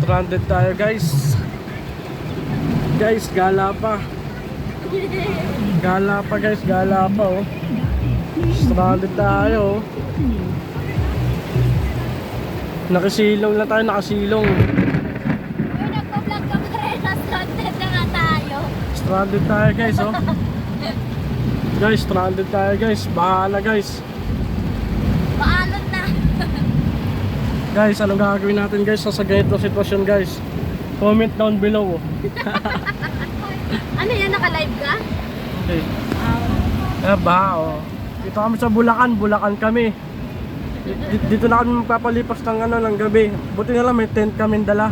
Stranded tayo guys. Guys, gala pa. Gala pa guys, gala pa oh. Stranded tayo oh. Nakasilong na tayo, nakasilong. Uy, nagpa-vlog ka pa rin. Stranded na nga tayo. Stranded tayo guys oh. Guys, stranded tayo guys. Bahala guys. Paalon na. Guys, anong gagawin natin guys sa ganitong sitwasyon guys? Comment down below oh. Ano yan, naka-live ka? Okay. Baha oh. Dito kami sa Bulacan, Bulacan kami. Dito na kami magpapalipas ng ng gabi. Buti na lang may tent kami dala.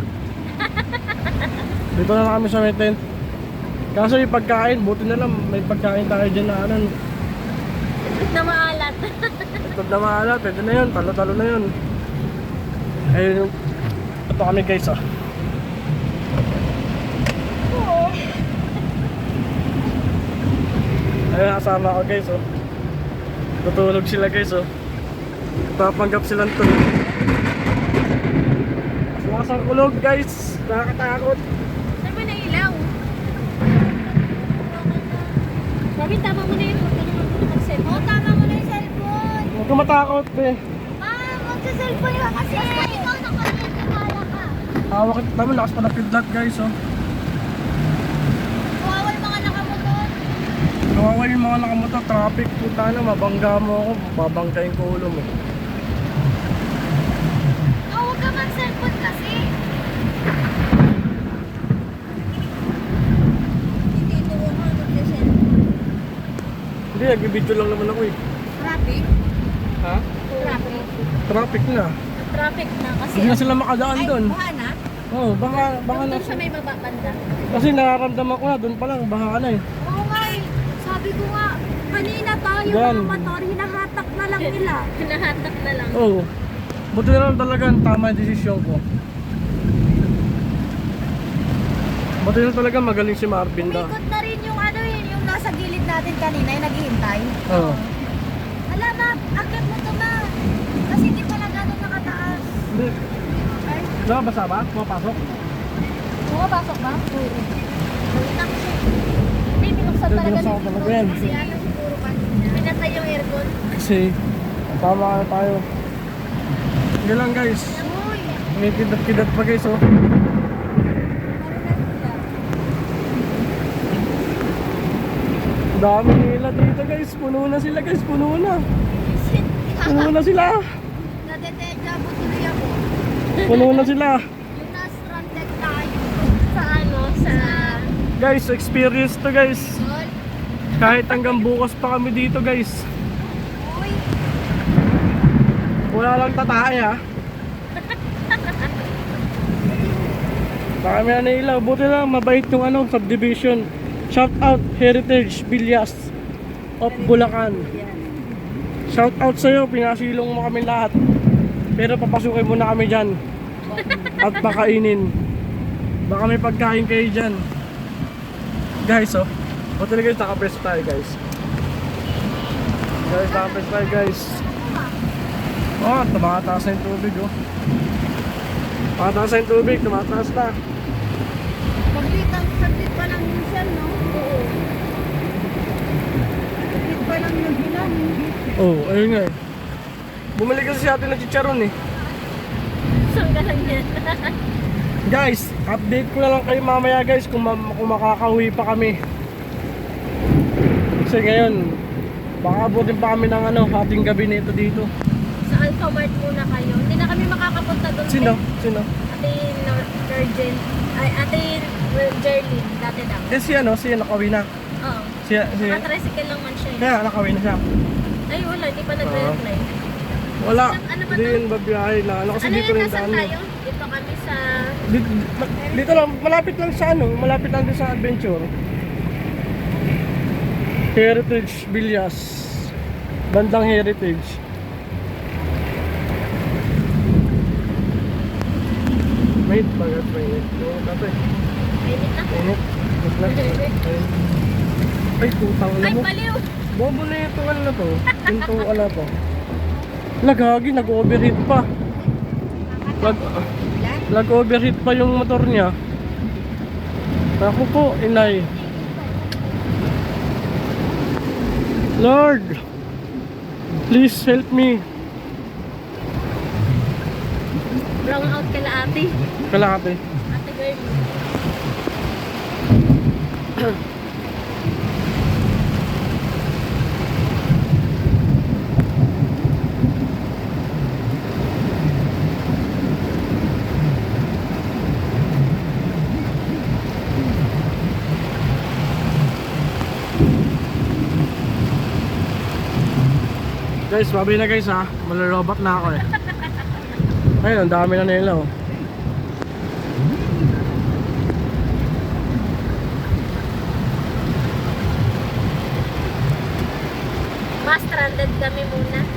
Dito na lang kami sa may tent. Kaso yung pagkain, buti na lang may pagkain tayo dyan na Na maalat. Itod na maalat, pwede na yun, talo-talo na yun. Ayun yung ito kami guys ah. Ayun, kasama ko guys oh. Tutulog sila guys oh. Papanggap silang tulog. Sumasang kulog guys. Nakakatakot. Saan mo na ilaw? Sabi, tama mo na yun. Huwag ka naman mag-cellphone. Oo, tama mo na yung cellphone. Huwag ka matakot eh. Magsa-cellphone ka kasi. Ikaw nakalimutan ka. Hawak ito naman, lakas pa na feedback guys oh. Kawawa yung mga nakamotor. Kawawa yung mga nakamotor, traffic. Puta na, mabangga mo ako. Babanggain ko ulo mo. Huwag ka mag-cellphone kasi. Hindi ito mo mag-cellphone. Hindi, nagbibidyo lang naman ako eh. Traffic? Ha? Traffic. Traffic na. Traffic na kasi. Hindi na sila makadaan doon. Buha na? Oo, baka na. Doon siya may bababanda. Kasi nararamdaman ko na, doon pa lang, baka na eh. Oo nga eh. Sabi ko nga, kanina tayo Yan. mga motor, hinahatak na lang nila. Hinahatak na lang. Oo. Buti na lang talaga ang tama yung desisyon ko. Buti na talaga magaling si Marvin da. Umikot na rin yung ano yun, yung nasa gilid natin kanina, yung naghihintay. Oo. Alam na, akit mo to na. Kasi hindi pala gano'n nakataas. Hindi. Ay, Nakabasa ba? Pumapasok? bumabasok ba? Oo. Balita ko siya. Hindi, binuksan Hindi, talaga binuksan ko dito. talaga yan. Kasi ano siguro kanina. Pinatay yung aircon. Kasi, tama na tayo. Sige lang guys. Uy! May kidat-kidat pa guys oh. Dami nila dito guys. Puno na sila guys. Puno na. Puno na sila. Nadeteja po tuloy ako. Puno na sila. Yung na-stranded tayo. Sa ano? Sa... Guys, experience to guys. Sol? Kahit hanggang bukas pa kami dito guys. Uy! Wala lang tatay ha. Baka may ilaw. Buti lang mabait yung subdivision. Shout out Heritage Villas of Bulacan. Shout out sa'yo, pinasilong mo kami lahat. Pero papasukin muna kami dyan. At pakainin. Baka may pagkain kayo dyan. Guys oh. Buti na guys, nakapress tayo guys. Guys, nakapress tayo guys. Oh, tumataas na yung tubig oh. Tumataas na yung tubig, tumataas na. Saglit pa lang yun siya, no? Oo. Saglit pa lang yun bilan. Oh, ayun nga eh. Bumalik kasi si ate ng chicharon eh. Saan ka lang yan? Guys, update ko na lang kayo mamaya guys kung makakauwi pa kami. Kasi ngayon, baka abutin pa kami ng hating gabi nito dito. Sa Alphamart muna kayo. Hindi na kami makakapunta doon. Sino? Sino? Ate Virgin. Ay, Ate Jerlyn. Dati lang. Eh si nakauwi na. Oo. Si Naka-tricycle lang man siya. Kaya nakauwi na siya. Ay, wala. Hindi pa nag-reply. Wala. Ano ba Hindi to? yun babiyahe na. Kasi Ano dito yun? rin Nasaan daan. tayo? Dito kami sa... Dito lang, malapit lang sa malapit lang din sa adventure. Heritage Villas. Bandang Heritage. Wait, bagat mainit. Yung kape. Mainit na. Mainit. Ay, putang na Ay, mo. baliw! Bobo na ito, to. Pintuan na to. Lagagi, nag-overheat pa. Nag-overheat pa yung motor niya. Naku po, inay. Lord, please help me. Brown out kala ate. Kalahati. Ate girl. Guys, babi na guys ha. Malulobot na ako eh. Ayun, ang dami na nila oh. Mas stranded kami muna.